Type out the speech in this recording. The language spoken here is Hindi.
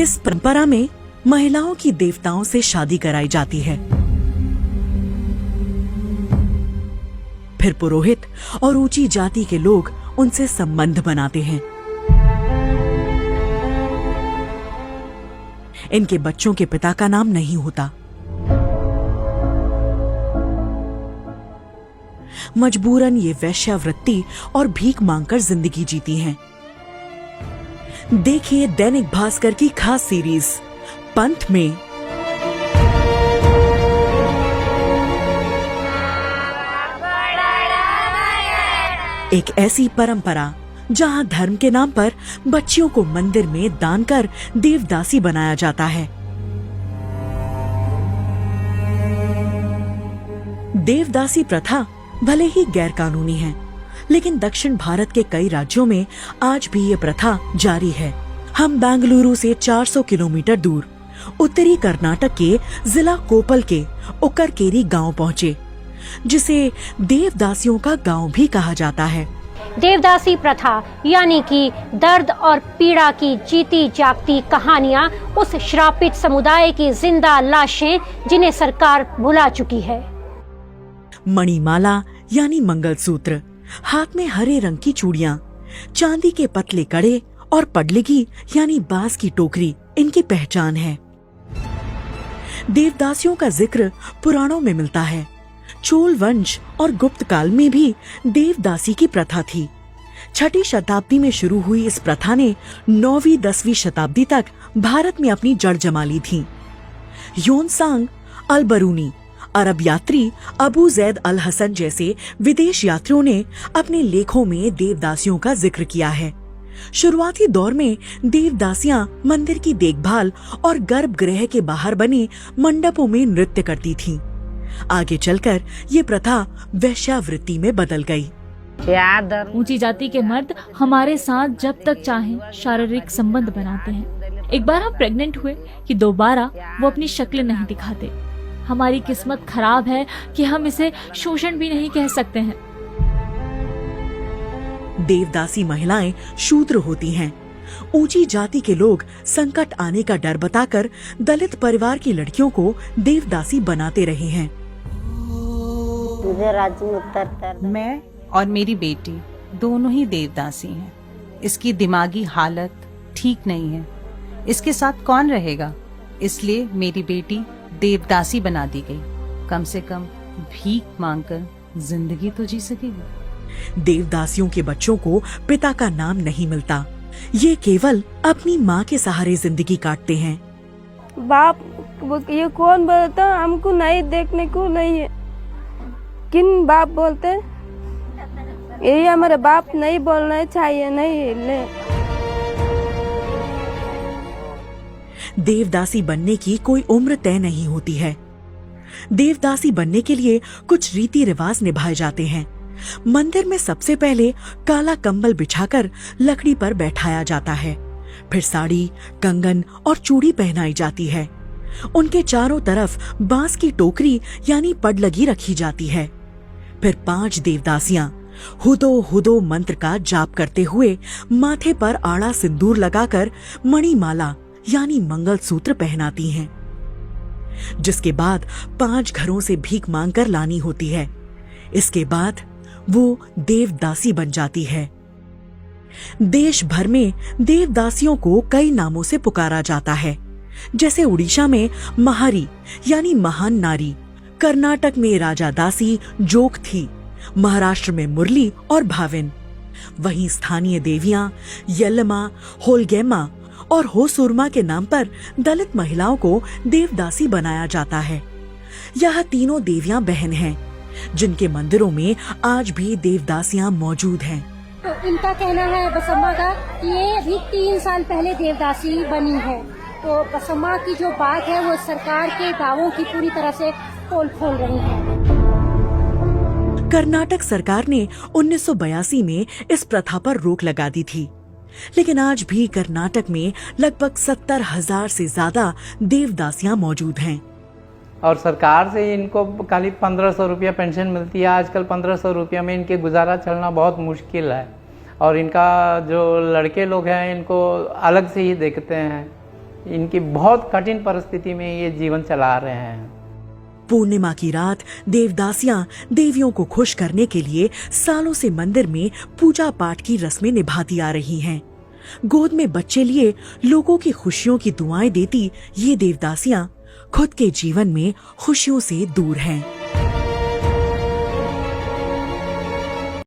इस परंपरा में महिलाओं की देवताओं से शादी कराई जाती है। फिर पुरोहित और ऊंची जाति के लोग उनसे संबंध बनाते हैं। इनके बच्चों के पिता का नाम नहीं होता। मजबूरन ये वेश्यावृत्ति और भीख मांगकर जिंदगी जीती हैं। देखिए दैनिक भास्कर की खास सीरीज पंथ में। एक ऐसी परंपरा जहां धर्म के नाम पर बच्चियों को मंदिर में दान कर देवदासी बनाया जाता है। देवदासी प्रथा भले ही गैर कानूनी है, लेकिन दक्षिण भारत के कई राज्यों में आज भी ये प्रथा जारी है। हम बेंगलुरु से 400 किलोमीटर दूर उत्तरी कर्नाटक के जिला कोपल के उक्करकेरी गांव पहुँचे, जिसे देवदासियों का गांव भी कहा जाता है। देवदासी प्रथा यानी कि दर्द और पीड़ा की जीती जागती कहानियां, उस श्रापित समुदाय की जिंदा लाशें जिन्हें सरकार भुला चुकी है। मणिमाला यानी मंगलसूत्र, हाथ में हरे रंग की चूड़ियां, चांदी के पतले कड़े और पडलिगी यानी बांस की टोकरी इनकी पहचान है। देवदासियों का जिक्र पुराणों में मिलता है। चोल वंश और गुप्त काल में भी देवदासी की प्रथा थी। 6ठी शताब्दी में शुरू हुई इस प्रथा ने 9वीं-10वीं शताब्दी तक भारत में अपनी जड़ जमा ली थी। योनसांग अल-बरूनी, अरब यात्री अबू जैद अल हसन जैसे विदेश यात्रियों ने अपने लेखों में देवदासियों का जिक्र किया है। शुरुआती दौर में देवदासियां मंदिर की देखभाल और गर्भगृह के बाहर बने मंडपों में नृत्य करती थीं। आगे चलकर ये प्रथा वेश्यावृत्ति में बदल गई। ऊंची जाति के मर्द हमारे साथ जब तक चाहें शारीरिक संबंध बनाते हैं। एक बार हम प्रेग्नेंट हुए कि दोबारा वो अपनी शक्ल नहीं दिखाते। हमारी किस्मत खराब है कि हम इसे शोषण भी नहीं कह सकते हैं। देवदासी महिलाएं शूद्र होती हैं। ऊंची जाति के लोग संकट आने का डर बताकर दलित परिवार की लड़कियों को देवदासी बनाते रहे हैं। मैं और मेरी बेटी दोनों ही देवदासी हैं। इसकी दिमागी हालत ठीक नहीं है। इसके साथ कौन रहेगा? इसलिए मेरी बेटी देवदासी बना दी गई। कम से कम भीख मांगकर जिंदगी तो जी सकेगी। देवदासियों के बच्चों को पिता का नाम नहीं मिलता। ये केवल अपनी माँ के सहारे जिंदगी काटते हैं। बाप ये कौन बोलता? हमको नहीं देखने को नहीं है। किन बाप बोलते? ये हमारे बाप नहीं बोलना चाहिए, नहीं ले। देवदासी बनने की कोई उम्र तय नहीं होती है। देवदासी बनने के लिए कुछ रीति रिवाज निभाए जाते हैं। मंदिर में सबसे पहले काला कंबल बिछाकर लकड़ी पर बैठाया जाता है। फिर साड़ी, कंगन और चूड़ी पहनाई जाती है। उनके चारों तरफ बांस की टोकरी यानी पडलगी रखी जाती है। फिर 5 देवदासियां हुदो हुदो मंत्र का जाप करते हुए माथे पर आड़ा सिंदूर लगाकर मणिमाला यानी मंगलसूत्र पहनाती हैं, जिसके बाद 5 घरों से भीख मांगकर लानी होती है। इसके बाद वो देवदासी बन जाती है। देश भर में देवदासियों को कई नामों से पुकारा जाता है, जैसे उड़ीसा में महारी यानी महान नारी, कर्नाटक में राजा दासी जोग थी, महाराष्ट्र में मुरली और भाविन। वहीं स्थानीय देवियां यल्लमा, होलगेमा और होसुरमा के नाम पर दलित महिलाओं को देवदासी बनाया जाता है। यह तीनों देवियां बहन हैं, जिनके मंदिरों में आज भी देवदासियां मौजूद हैं। तो इनका कहना है बसम्मा का कि ये अभी 3 साल पहले देवदासी बनी है। तो बसम्मा की जो बात है वो सरकार के दावों की पूरी तरह से पोल खोल रही है। कर्नाटक सरकार ने 1982 में इस प्रथा पर रोक लगा दी थी, लेकिन आज भी कर्नाटक में लगभग 70,000 से ज्यादा देवदासियां मौजूद हैं। और सरकार से इनको खाली 1500 रुपया पेंशन मिलती है। आजकल 1500 रुपया में इनके गुजारा चलना बहुत मुश्किल है। और इनका जो लड़के लोग हैं इनको अलग से ही देखते हैं। इनकी बहुत कठिन परिस्थिति में ये जीवन चला रहे हैं। पूर्णिमा की रात देवदासियां देवियों को खुश करने के लिए सालों से मंदिर में पूजा पाठ की रस्में निभाती आ रही हैं। गोद में बच्चे लिए लोगों की खुशियों की दुआएं देती ये देवदासियां खुद के जीवन में खुशियों से दूर हैं।